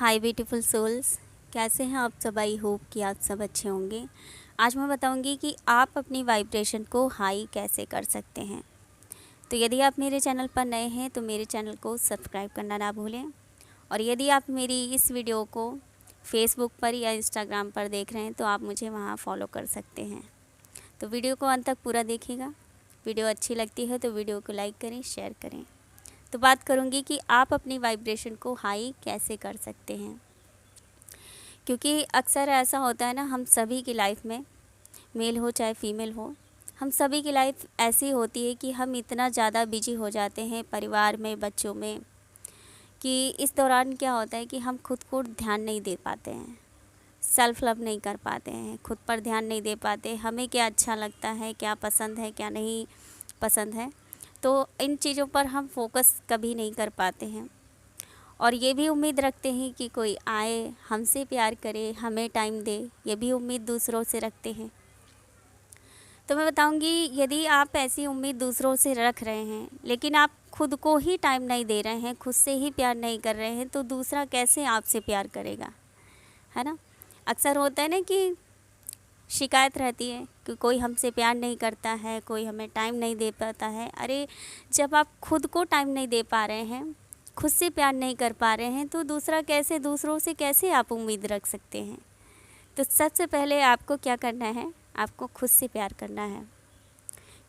हाय beautiful souls, कैसे हैं आप सब। आई होप कि आप सब अच्छे होंगे। आज मैं बताऊंगी कि आप अपनी वाइब्रेशन को हाई कैसे कर सकते हैं। तो यदि आप मेरे चैनल पर नए हैं तो मेरे चैनल को सब्सक्राइब करना ना भूलें, और यदि आप मेरी इस वीडियो को फेसबुक पर या इंस्टाग्राम पर देख रहे हैं तो आप मुझे वहाँ फॉलो कर सकते हैं। तो वीडियो को अंत तक पूरा देखिएगा। वीडियो अच्छी लगती है तो वीडियो को लाइक करें, शेयर करें। तो बात करूंगी कि आप अपनी वाइब्रेशन को हाई कैसे कर सकते हैं, क्योंकि अक्सर ऐसा होता है ना, हम सभी की लाइफ में, मेल हो चाहे फीमेल हो, हम सभी की लाइफ ऐसी होती है कि हम इतना ज़्यादा बिजी हो जाते हैं परिवार में, बच्चों में, कि इस दौरान क्या होता है कि हम खुद को ध्यान नहीं दे पाते हैं, सेल्फ लव नहीं कर पाते हैं, खुद पर ध्यान नहीं दे पाते। हमें क्या अच्छा लगता है, क्या पसंद है, क्या नहीं पसंद है, तो इन चीज़ों पर हम फोकस कभी नहीं कर पाते हैं। और ये भी उम्मीद रखते हैं कि कोई आए, हमसे प्यार करे, हमें टाइम दे, ये भी उम्मीद दूसरों से रखते हैं। तो मैं बताऊंगी, यदि आप ऐसी उम्मीद दूसरों से रख रहे हैं लेकिन आप खुद को ही टाइम नहीं दे रहे हैं, खुद से ही प्यार नहीं कर रहे हैं, तो दूसरा कैसे आपसे प्यार करेगा, है ना। अक्सर होता है ना कि शिकायत रहती है कि कोई हमसे प्यार नहीं करता है, कोई हमें टाइम नहीं दे पाता है। अरे, जब आप खुद को टाइम नहीं दे पा रहे हैं, खुद से प्यार नहीं कर पा रहे हैं, तो दूसरों से कैसे आप उम्मीद रख सकते हैं। तो सबसे पहले आपको क्या करना है, आपको खुद से प्यार करना है।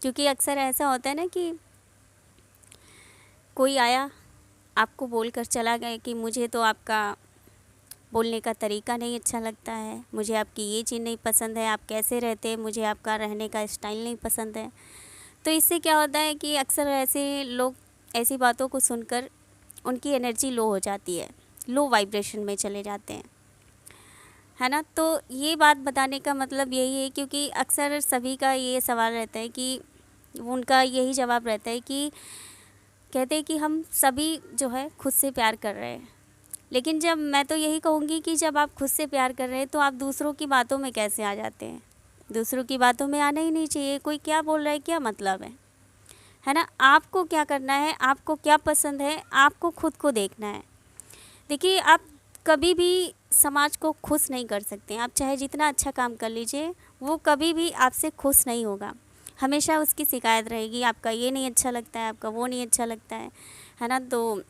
क्योंकि अक्सर ऐसा होता है ना कि कोई आया, आपको बोलकर चला गया कि मुझे तो आपका बोलने का तरीका नहीं अच्छा लगता है, मुझे आपकी ये चीज़ नहीं पसंद है, आप कैसे रहते हैं, मुझे आपका रहने का स्टाइल नहीं पसंद है। तो इससे क्या होता है कि अक्सर ऐसे लोग ऐसी बातों को सुनकर उनकी एनर्जी लो हो जाती है, लो वाइब्रेशन में चले जाते हैं, है ना। तो ये बात बताने का मतलब यही है, क्योंकि अक्सर सभी का ये सवाल रहता है कि उनका यही जवाब रहता है कि कहते हैं कि हम सभी जो है खुद से प्यार कर रहे हैं। लेकिन जब मैं तो यही कहूँगी कि जब आप खुद से प्यार कर रहे हैं तो आप दूसरों की बातों में कैसे आ जाते हैं। दूसरों की बातों में आना ही नहीं चाहिए। कोई क्या बोल रहा है, क्या मतलब है ना। आपको क्या करना है, आपको क्या पसंद है, आपको खुद को देखना है। देखिए, आप कभी भी समाज को खुश नहीं कर सकते हैं। आप चाहे जितना अच्छा काम कर लीजिए, वो कभी भी आपसे खुश नहीं होगा। हमेशा उसकी शिकायत रहेगी, आपका ये नहीं अच्छा लगता है, आपका वो नहीं अच्छा लगता है ना। तो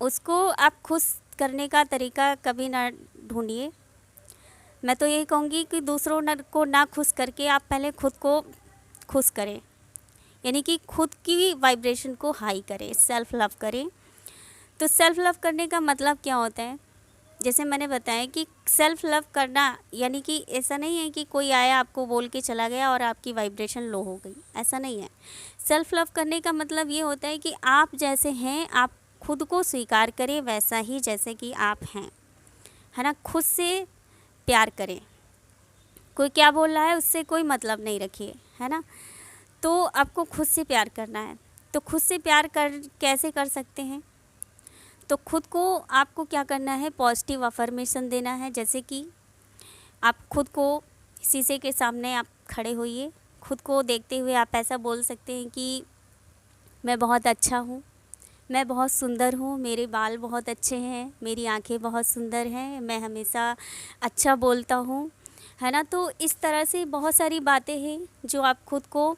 उसको आप खुश करने का तरीका कभी ना ढूंढिए। मैं तो यही कहूँगी कि दूसरों को ना खुश करके आप पहले खुद को खुश करें, यानी कि खुद की वाइब्रेशन को हाई करें, सेल्फ लव करें। तो सेल्फ लव करने का मतलब क्या होता है, जैसे मैंने बताया कि सेल्फ लव करना यानी कि ऐसा नहीं है कि कोई आया, आपको बोल के चला गया और आपकी वाइब्रेशन लो हो गई, ऐसा नहीं है। सेल्फ लव करने का मतलब ये होता है कि आप जैसे हैं, आप खुद को स्वीकार करें वैसा ही जैसे कि आप हैं, है ना। खुद से प्यार करें, कोई क्या बोल रहा है उससे कोई मतलब नहीं रखिए, है ना। तो आपको खुद से प्यार करना है। तो खुद से प्यार कैसे कर सकते हैं, तो खुद को आपको क्या करना है, पॉजिटिव अफर्मेशन देना है। जैसे कि आप खुद को शीशे के सामने आप खड़े होइए, खुद को देखते हुए आप ऐसा बोल सकते हैं कि मैं बहुत अच्छा हूँ, मैं बहुत सुंदर हूँ, मेरे बाल बहुत अच्छे हैं, मेरी आंखें बहुत सुंदर हैं, मैं हमेशा अच्छा बोलता हूँ, है ना। तो इस तरह से बहुत सारी बातें हैं जो आप खुद को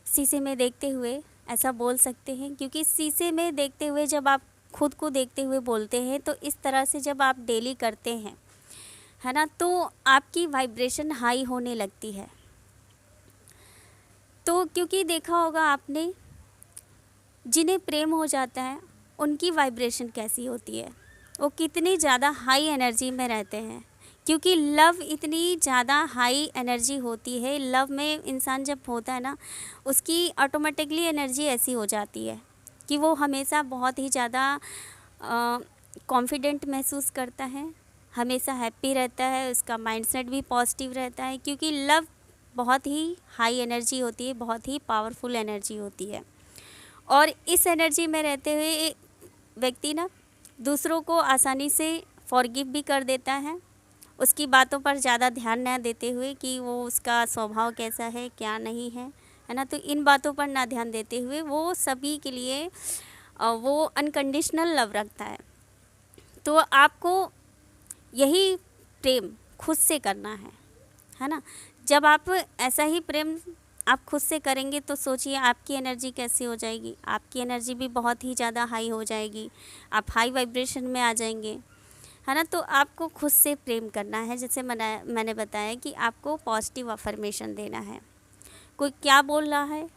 शीशे में देखते हुए ऐसा बोल सकते हैं। क्योंकि शीशे में देखते हुए जब आप खुद को देखते हुए बोलते हैं, तो इस तरह से जब आप डेली करते हैं, है ना, तो आपकी वाइब्रेशन हाई होने लगती है। तो क्योंकि देखा होगा आपने, जिन्हें प्रेम हो जाता है उनकी वाइब्रेशन कैसी होती है, वो कितनी ज़्यादा हाई एनर्जी में रहते हैं। क्योंकि लव इतनी ज़्यादा हाई एनर्जी होती है। लव में इंसान जब होता है ना, उसकी ऑटोमेटिकली एनर्जी ऐसी हो जाती है कि वो हमेशा बहुत ही ज़्यादा कॉन्फिडेंट महसूस करता है, हमेशा हैप्पी रहता है, उसका माइंडसेट भी पॉजिटिव रहता है। क्योंकि लव बहुत ही हाई एनर्जी होती है, बहुत ही पावरफुल एनर्जी होती है। और इस एनर्जी में रहते हुए व्यक्ति ना दूसरों को आसानी से फॉरगिव भी कर देता है, उसकी बातों पर ज़्यादा ध्यान न देते हुए कि वो उसका स्वभाव कैसा है, क्या नहीं है ना। तो इन बातों पर ना ध्यान देते हुए वो सभी के लिए वो अनकंडीशनल लव रखता है। तो तो आपको यही प्रेम खुद से करना है ना। जब आप ऐसा ही प्रेम आप खुद से करेंगे तो सोचिए आपकी एनर्जी कैसी हो जाएगी। आपकी एनर्जी भी बहुत ही ज़्यादा हाई हो जाएगी, आप हाई वाइब्रेशन में आ जाएंगे, है ना। तो आपको खुद से प्रेम करना है। जैसे मैंने बताया कि आपको पॉजिटिव अफर्मेशन देना है। कोई क्या बोल रहा है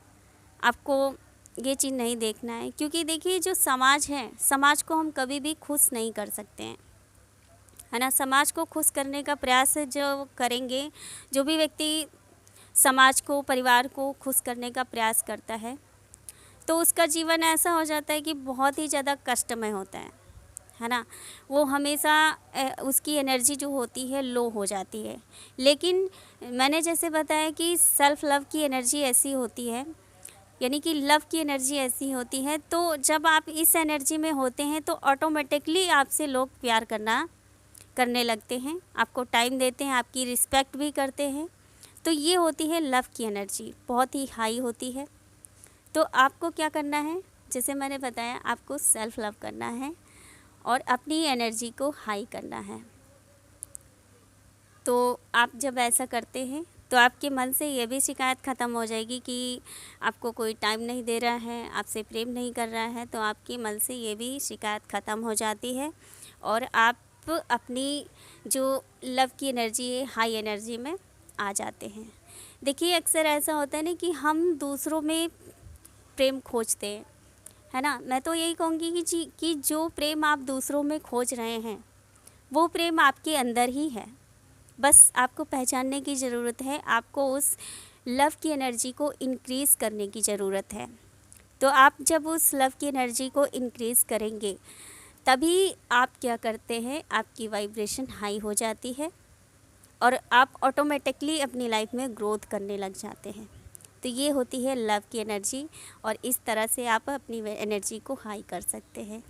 आपको ये चीज़ नहीं देखना है, क्योंकि देखिए जो समाज है, समाज को हम कभी भी खुश नहीं कर सकते हैं, है ना। समाज को खुश करने का प्रयास जो करेंगे, जो भी व्यक्ति समाज को, परिवार को खुश करने का प्रयास करता है, तो उसका जीवन ऐसा हो जाता है कि बहुत ही ज़्यादा कष्टमय होता है ना। वो हमेशा उसकी एनर्जी जो होती है लो हो जाती है। लेकिन मैंने जैसे बताया कि सेल्फ लव की एनर्जी ऐसी होती है, यानी कि लव की एनर्जी ऐसी होती है, तो जब आप इस एनर्जी में होते हैं तो ऑटोमेटिकली आपसे लोग प्यार करने लगते हैं, आपको टाइम देते हैं, आपकी रिस्पेक्ट भी करते हैं। तो ये होती है लव की एनर्जी, बहुत ही हाई होती है। तो आपको क्या करना है, जैसे मैंने बताया, आपको सेल्फ लव करना है और अपनी एनर्जी को हाई करना है। तो आप जब ऐसा करते हैं तो आपके मन से ये भी शिकायत ख़त्म हो जाएगी कि आपको कोई टाइम नहीं दे रहा है, आपसे प्रेम नहीं कर रहा है, तो आपके मन से ये भी शिकायत ख़त्म हो जाती है और आप अपनी जो लव की एनर्जी है, हाई एनर्जी में आ जाते हैं। देखिए अक्सर ऐसा होता है ना कि हम दूसरों में प्रेम खोजते हैं, है ना। मैं तो यही कहूँगी कि जो प्रेम आप दूसरों में खोज रहे हैं वो प्रेम आपके अंदर ही है। बस आपको पहचानने की ज़रूरत है, आपको उस लव की एनर्जी को इंक्रीज़ करने की ज़रूरत है। तो आप जब उस लव की एनर्जी को इंक्रीज़ करेंगे तभी आप क्या करते हैं, आपकी वाइब्रेशन हाई हो जाती है और आप ऑटोमेटिकली अपनी लाइफ में ग्रोथ करने लग जाते हैं। तो ये होती है लव की एनर्जी और इस तरह से आप अपनी एनर्जी को हाई कर सकते हैं।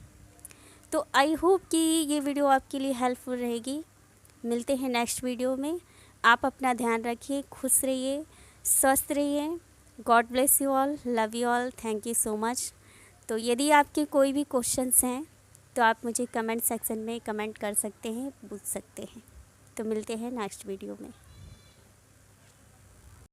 तो आई होप कि ये वीडियो आपके लिए हेल्पफुल रहेगी। मिलते हैं नेक्स्ट वीडियो में। आप अपना ध्यान रखिए, खुश रहिए, स्वस्थ रहिए। God bless you all, love you all, thank you so much. तो यदि आपके कोई भी क्वेश्चंस हैं तो आप मुझे कमेंट सेक्शन में कमेंट कर सकते हैं, पूछ सकते हैं। तो मिलते हैं नेक्स्ट वीडियो में।